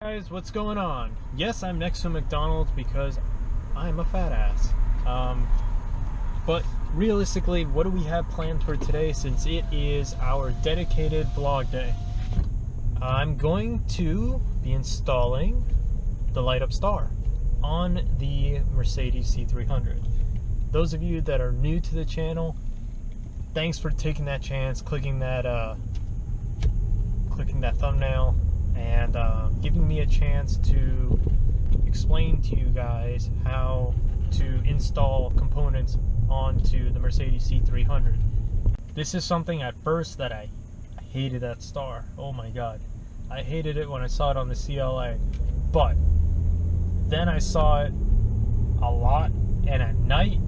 Guys, what's going on? Yes, I'm next to McDonald's because I'm a fat ass. But realistically, what do we have planned for today since it is our dedicated vlog day? I'm going to be installing the light up star on the Mercedes C300. Those of you that are new to the channel, thanks for taking that chance, clicking that thumbnail, and giving me a chance to explain to you guys how to install components onto the Mercedes C300. This is something at first that I hated that star. Oh my god. I hated it when I saw it on the CLA. But then I saw it a lot and at night,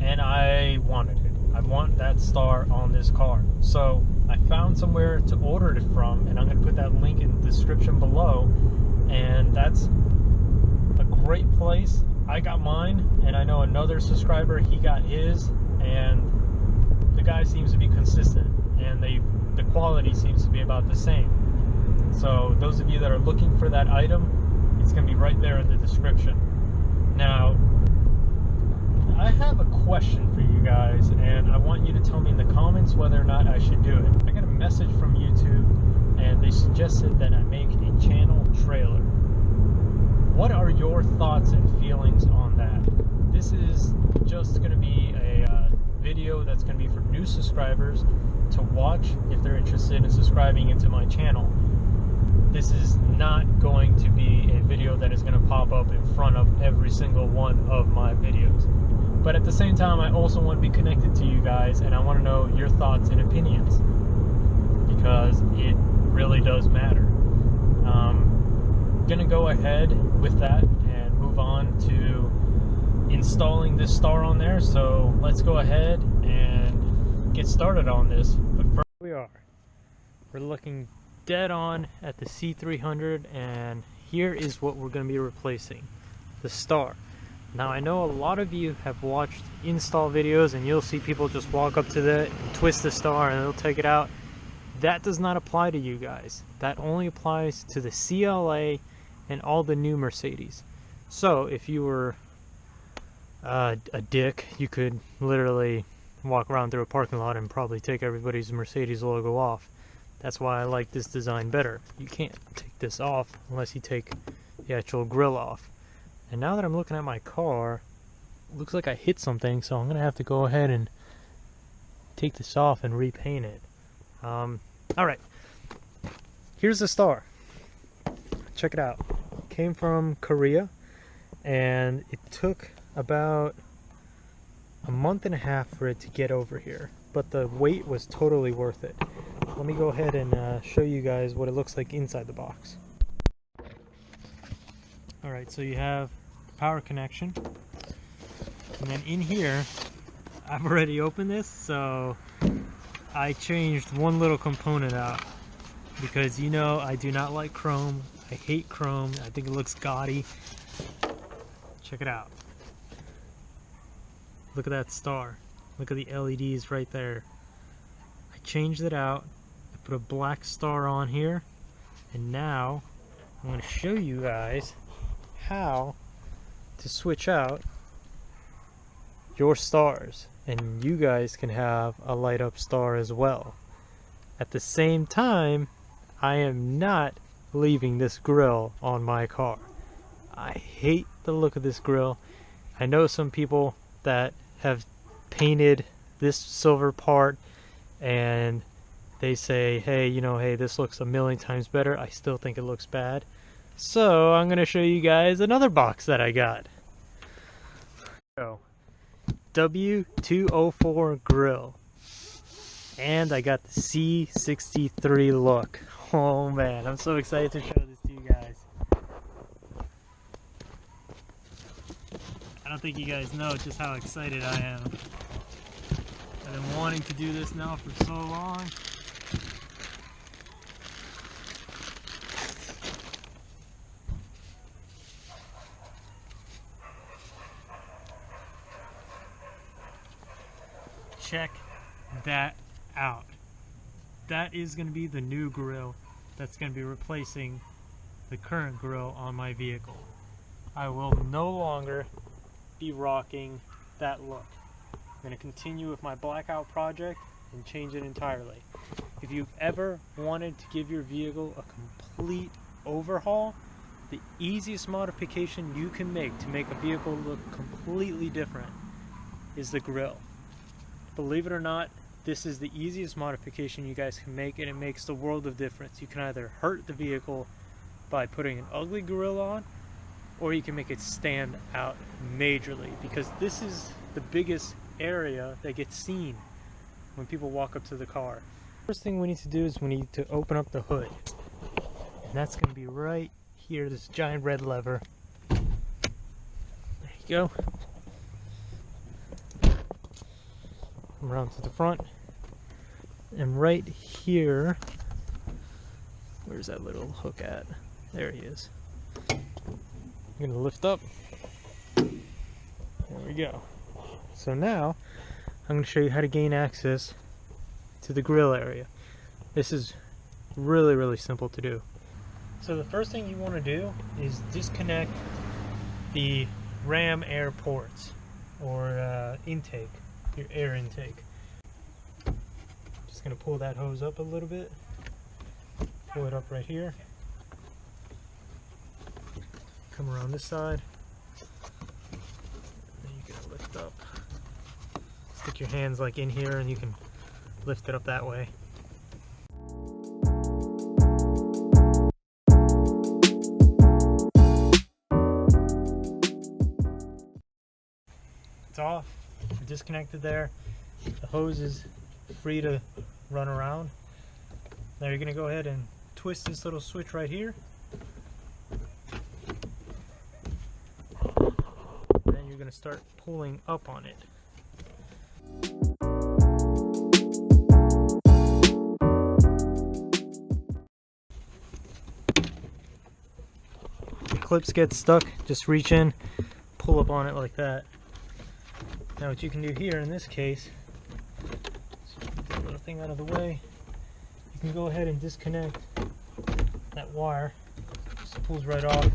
and I wanted it. I want that star on this car. So I found somewhere to order it from, and I'm going to put that link in the description below. And that's a great place. I got mine, and I know another subscriber, he got his, and the guy seems to be consistent, and the quality seems to be about the same. So those of you that are looking for that item, it's going to be right there in the description. Now, I have a question for you guys, and I want you to tell me in the comments whether or not I should do it. I got a message from YouTube, and they suggested that I make a channel trailer. What are your thoughts and feelings on that? This is just going to be a video that's going to be for new subscribers to watch if they're interested in subscribing into my channel. This is not going to be a video that is going to pop up in front of every single one of my videos. But at the same time, I also want to be connected to you guys, and I want to know your thoughts and opinions, because it really does matter. I'm going to go ahead with that and move on to installing this star on there. So let's go ahead and get started on this. But first, we're looking dead on at the C300, and here is what we're going to be replacing: the star. Now, I know a lot of you have watched install videos, and you'll see people just walk up to that and twist the star and they'll take it out. That does not apply to you guys. That only applies to the CLA and all the new Mercedes. So if you were a dick, you could literally walk around through a parking lot and probably take everybody's Mercedes logo off. That's why I like this design better. You can't take this off unless you take the actual grill off. And now that I'm looking at my car, it looks like I hit something, so I'm going to have to go ahead and take this off and repaint it. Alright, here's the star. Check it out. It came from Korea, and it took about a month and a half for it to get over here, but the wait was totally worth it. Let me go ahead and show you guys what it looks like inside the box. Alright, so you have the power connection, and then in here, I've already opened this, so I changed one little component out, because you know I do not like chrome. I hate chrome. I think it looks gaudy. Check it out. Look at that star. Look at the LEDs right there. I changed it out. I put a black star on here, and now I'm going to show you guys how to switch out your stars, and you guys can have a light up star as well. At the same time, I am not leaving this grill on my car. I hate the look of this grill. I know some people that have painted this silver part and they say, hey, you know, hey, this looks a million times better. I still think it looks bad. So I'm going to show you guys another box that I got. So, W204 grill. And I got the C63 look. Oh man, I'm so excited to show this to you guys. I don't think you guys know just how excited I am. I've been wanting to do this now for so long. Check that out. That is going to be the new grill that's going to be replacing the current grille on my vehicle. I will no longer be rocking that look. I'm going to continue with my blackout project and change it entirely. If you've ever wanted to give your vehicle a complete overhaul, the easiest modification you can make to make a vehicle look completely different is the grille. Believe it or not, this is the easiest modification you guys can make, and it makes the world of difference. You can either hurt the vehicle by putting an ugly grille on, or you can make it stand out majorly, because this is the biggest area that gets seen when people walk up to the car. First thing we need to do is we need to open up the hood, and that's going to be right here, this giant red lever. There you go. Come around to the front, and right here, where's that little hook at? There he is. I'm going to lift up. There we go. So now I'm going to show you how to gain access to the grille area. This is really simple to do. So the first thing you want to do is disconnect the ram air ports, or intake, your air intake. Just going to pull that hose up a little bit, pull it up right here, come around this side, then you can lift up. Stick your hands like in here and you can lift it up that way. It's off, we're disconnected there. The hose is free to run around. Now you're going to go ahead and twist this little switch right here. And then you're going to start pulling up on it. If the clips get stuck, just reach in, pull up on it like that. Now what you can do here in this case, get that little thing out of the way, you can go ahead and disconnect that wire. Just pulls right off.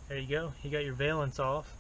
There you go, you got your valence off.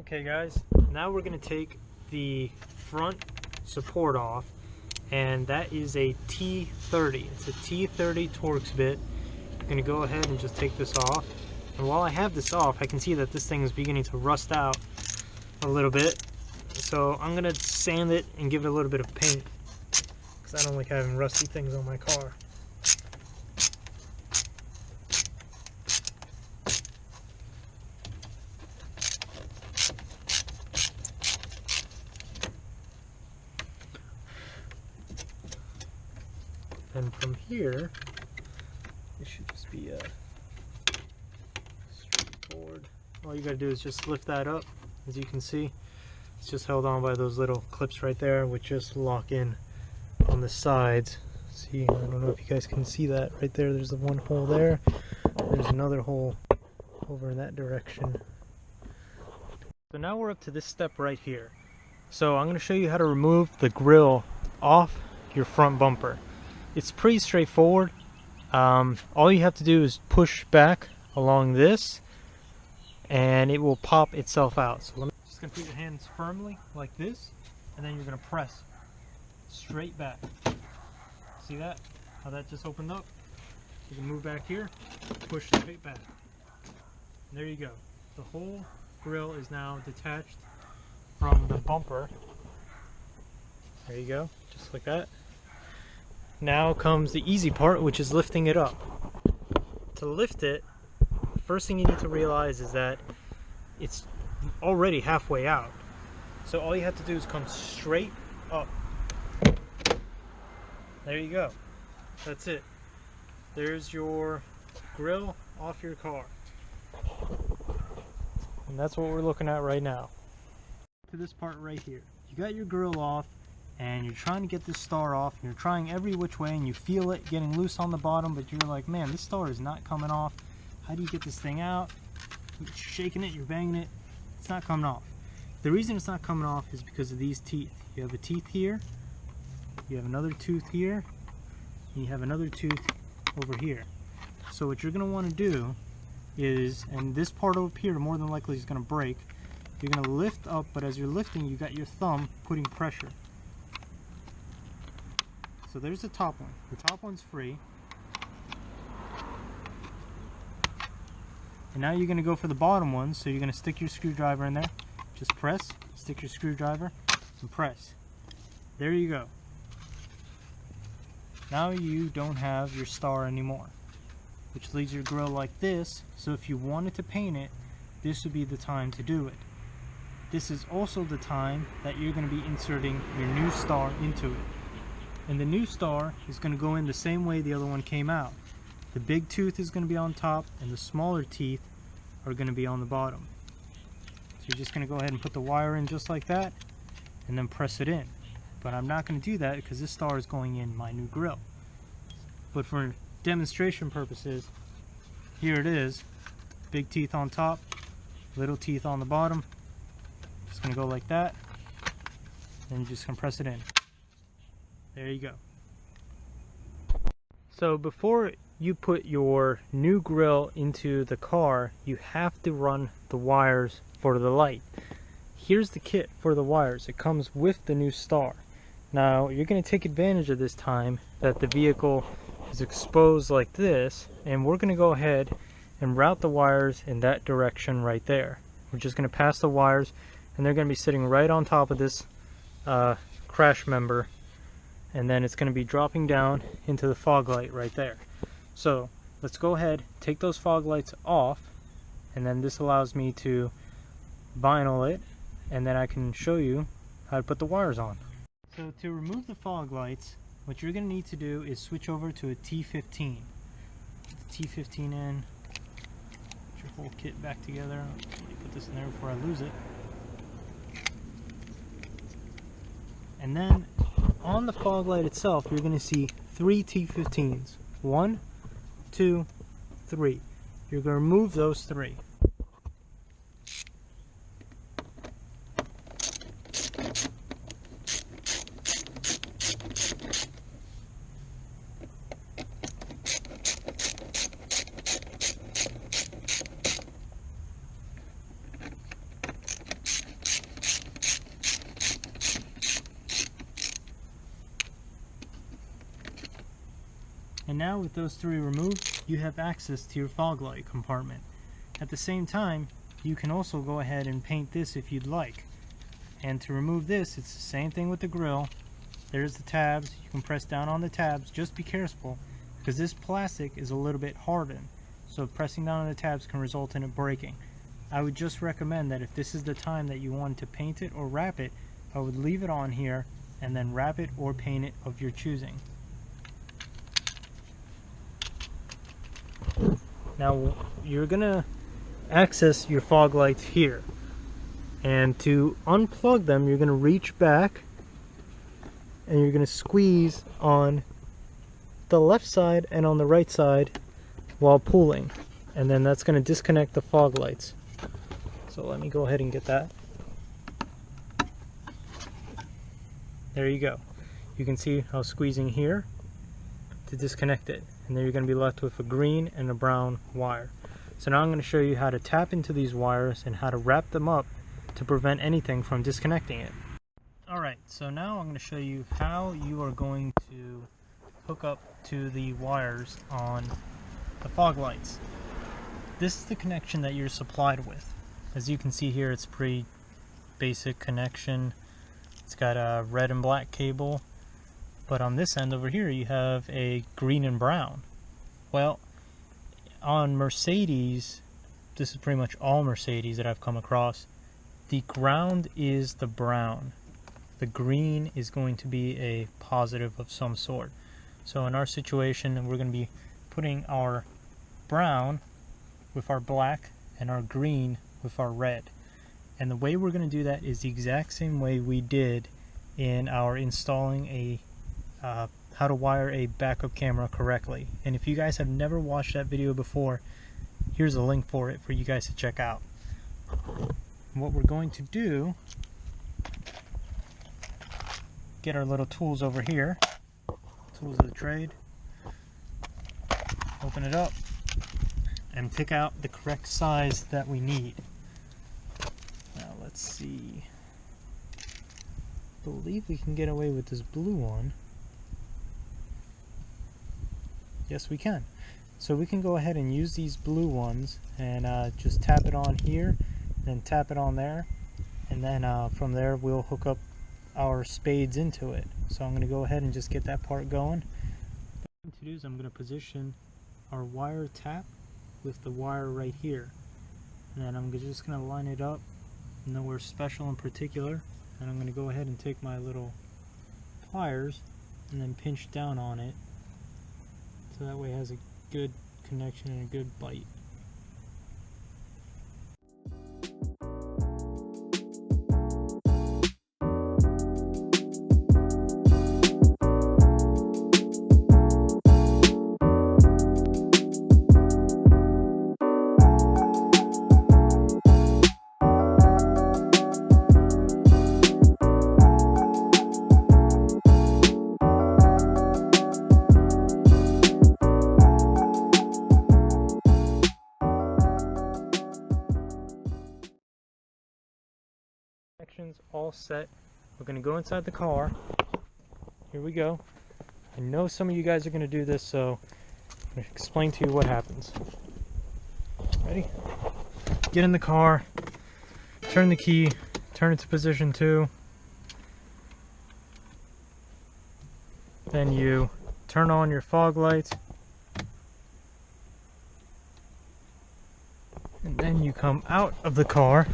Okay guys, now we're going to take the front support off, and that is a T30. It's a T30 Torx bit. I'm going to go ahead and just take this off, and while I have this off, I can see that this thing is beginning to rust out a little bit, so I'm going to sand it and give it a little bit of paint, because I don't like having rusty things on my car. And from here, it should just be straightforward. All you gotta do is just lift that up. As you can see, it's just held on by those little clips right there, which just lock in on the sides. See, I don't know if you guys can see that right there. There's the one hole there. There's another hole over in that direction. So now we're up to this step right here. So I'm gonna show you how to remove the grille off your front bumper. It's pretty straightforward. All you have to do is push back along this and it will pop itself out. So just going to put your hands firmly like this, and then you're going to press straight back. See that? How that just opened up? You can move back here, push straight back. And there you go. The whole grille is now detached from the bumper. There you go, just like that. Now comes the easy part, which is lifting it up. To lift it, the first thing you need to realize is that it's already halfway out. So all you have to do is come straight up. There you go. That's it. There's your grille off your car. And that's what we're looking at right now. To this part right here. You got your grille off, and you're trying to get this star off, and you're trying every which way, and you feel it getting loose on the bottom, but you're like, man, this star is not coming off. How do you get this thing out? You're shaking it, you're banging it, it's not coming off. The reason it's not coming off is because of these teeth. You have a teeth here you have another tooth here, and you have another tooth over here. So what you're going to want to do is, and this part over here more than likely is going to break, you're going to lift up, but as you're lifting, you got your thumb putting pressure. So there's the top one. The top one's free. And now you're going to go for the bottom one, so you're going to stick your screwdriver in there. Just press, stick your screwdriver, and press. There you go. Now you don't have your star anymore, which leaves your grill like this, so if you wanted to paint it, this would be the time to do it. This is also the time that you're going to be inserting your new star into it. And the new star is going to go in the same way the other one came out. The big tooth is going to be on top, and the smaller teeth are going to be on the bottom. So you're just going to go ahead and put the wire in just like that, and then press it in. But I'm not going to do that because this star is going in my new grill. But for demonstration purposes, here it is. Big teeth on top, little teeth on the bottom. Just going to go like that, and you're just going to press it in. There you go. So before you put your new grill into the car, you have to run the wires for the light. Here's the kit for the wires. It comes with the new star. Now you're going to take advantage of this time that the vehicle is exposed like this, and we're going to go ahead and route the wires in that direction right there. We're just going to pass the wires, and they're going to be sitting right on top of this crash member, and then it's going to be dropping down into the fog light right there. So let's go ahead, take those fog lights off, and then this allows me to vinyl it, and then I can show you how to put the wires on. So to remove the fog lights, what you're going to need to do is switch over to a T15. Put the T15 in, put your whole kit back together. Let me put this in there before I lose it. And then on the fog light itself, you're going to see 3 T15s. 1, 2, 3. You're going to remove those 3. And now with those 3 removed, you have access to your fog light compartment. At the same time, you can also go ahead and paint this if you'd like. And to remove this, it's the same thing with the grill. There's the tabs. You can press down on the tabs. Just be careful, because this plastic is a little bit hardened. So pressing down on the tabs can result in it breaking. I would just recommend that if this is the time that you wanted to paint it or wrap it, I would leave it on here and then wrap it or paint it of your choosing. Now you're gonna access your fog lights here, and to unplug them you're gonna reach back and you're gonna squeeze on the left side and on the right side while pulling, and then that's gonna disconnect the fog lights. So let me go ahead and get that. There you go. You can see how squeezing here to disconnect it, and then you're going to be left with a green and a brown wire. So now I'm going to show you how to tap into these wires and how to wrap them up to prevent anything from disconnecting it. Alright, so now I'm going to show you how you are going to hook up to the wires on the fog lights. This is the connection that you're supplied with. As you can see here, it's pretty basic connection. It's got a red and black cable. But on this end over here you have a green and brown. Well, on Mercedes, this is pretty much all Mercedes that I've come across, the ground is the brown. The green is going to be a positive of some sort. So in our situation, we're going to be putting our brown with our black and our green with our red. And the way we're going to do that is the exact same way we did in our installing a how to wire a backup camera correctly. And if you guys have never watched that video before, here's a link for it for you guys to check out. And what we're going to do get our little tools over here. Tools of the trade. Open it up and pick out the correct size that we need. Now let's see. I believe we can get away with this blue one. Yes, we can. So we can go ahead and use these blue ones and just tap it on here, then tap it on there, and then from there we'll hook up our spades into it. So I'm going to go ahead and just get that part going. What I'm going to do is I'm going to position our wire tap with the wire right here, and then I'm just going to line it up nowhere special in particular, and I'm going to go ahead and take my little pliers and then pinch down on it so that way it has a good connection and a good bite. Connections all set. We're going to go inside the car. Here we go. I know some of you guys are going to do this, so I'm going to explain to you what happens. Ready? Get in the car, turn the key, turn it to position 2. Then you turn on your fog lights. And then you come out of the car.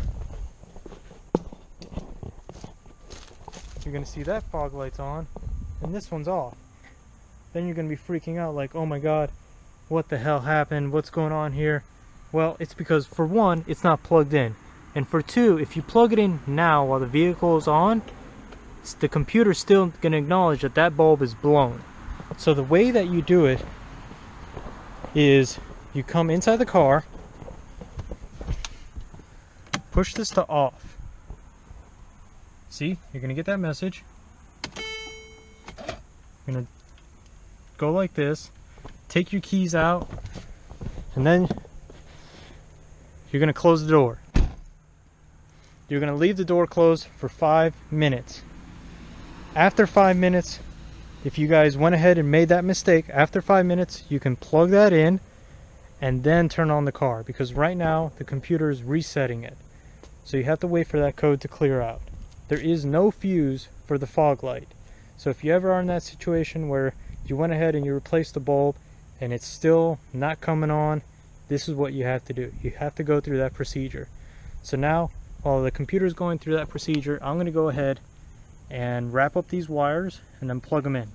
You're going to see that fog light's on, and this one's off. Then you're going to be freaking out like, oh my god, what the hell happened? What's going on here? Well, it's because, for one, it's not plugged in. And for two, if you plug it in now while the vehicle is on, the computer's still going to acknowledge that that bulb is blown. So the way that you do it is you come inside the car, push this to off. See, you're going to get that message. You're going to go like this, take your keys out, and then you're going to close the door. You're going to leave the door closed for 5 minutes. After 5 minutes, if you guys went ahead and made that mistake, after 5 minutes, you can plug that in and then turn on the car, because right now the computer is resetting it. So you have to wait for that code to clear out. There is no fuse for the fog light. So if you ever are in that situation where you went ahead and you replaced the bulb and it's still not coming on, this is what you have to do. You have to go through that procedure. So now, while the computer is going through that procedure, I'm going to go ahead and wrap up these wires and then plug them in.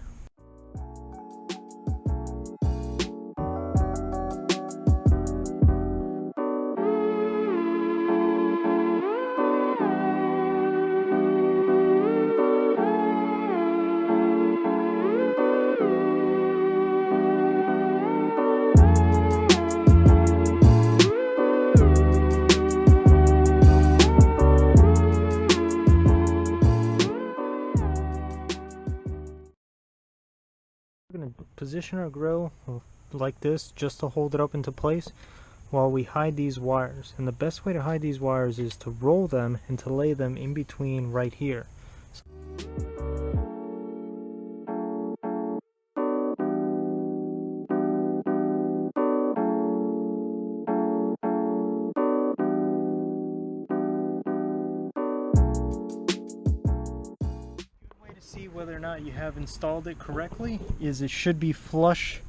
We're going to position our grill like this just to hold it up into place while we hide these wires. And the best way to hide these wires is to roll them and to lay them in between right here. See whether or not you have installed it correctly is it should be flush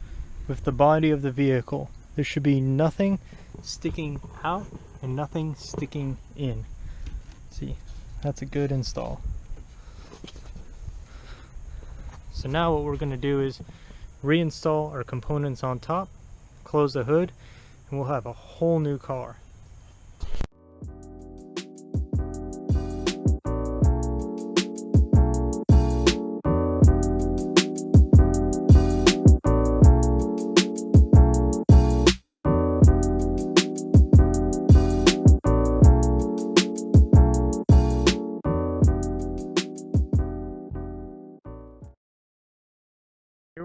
with the body of the vehicle. There should be nothing sticking out and nothing sticking in. See, that's a good install. So now what we're going to do is reinstall our components on top, close the hood, and we'll have a whole new car.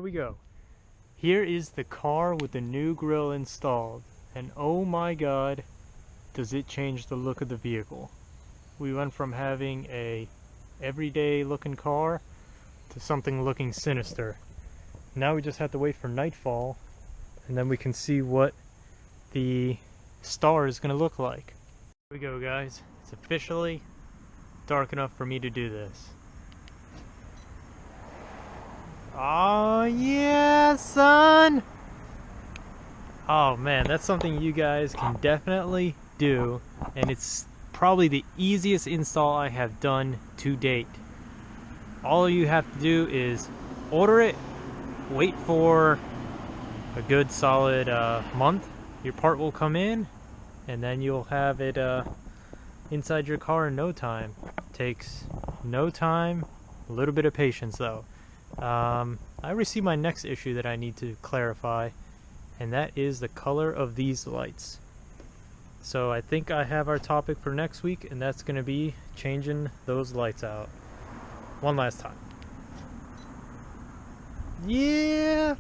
here we go. Here is the car with the new grille installed, and oh my god, does it change the look of the vehicle. We went from having a everyday looking car to something looking sinister. Now we just have to wait for nightfall, and then we can see what the star is going to look like. Here we go, guys. It's officially dark enough for me to do this. Oh yeah, son! Oh man, that's something you guys can definitely do, and it's probably the easiest install I have done to date. All you have to do is order it, wait for a good solid month, your part will come in, and then you'll have it inside your car in no time. Takes no time, a little bit of patience though. I received my next issue that I need to clarify, and that is the color of these lights. So I think I have our topic for next week, and that's going to be changing those lights out one last time. Yeah!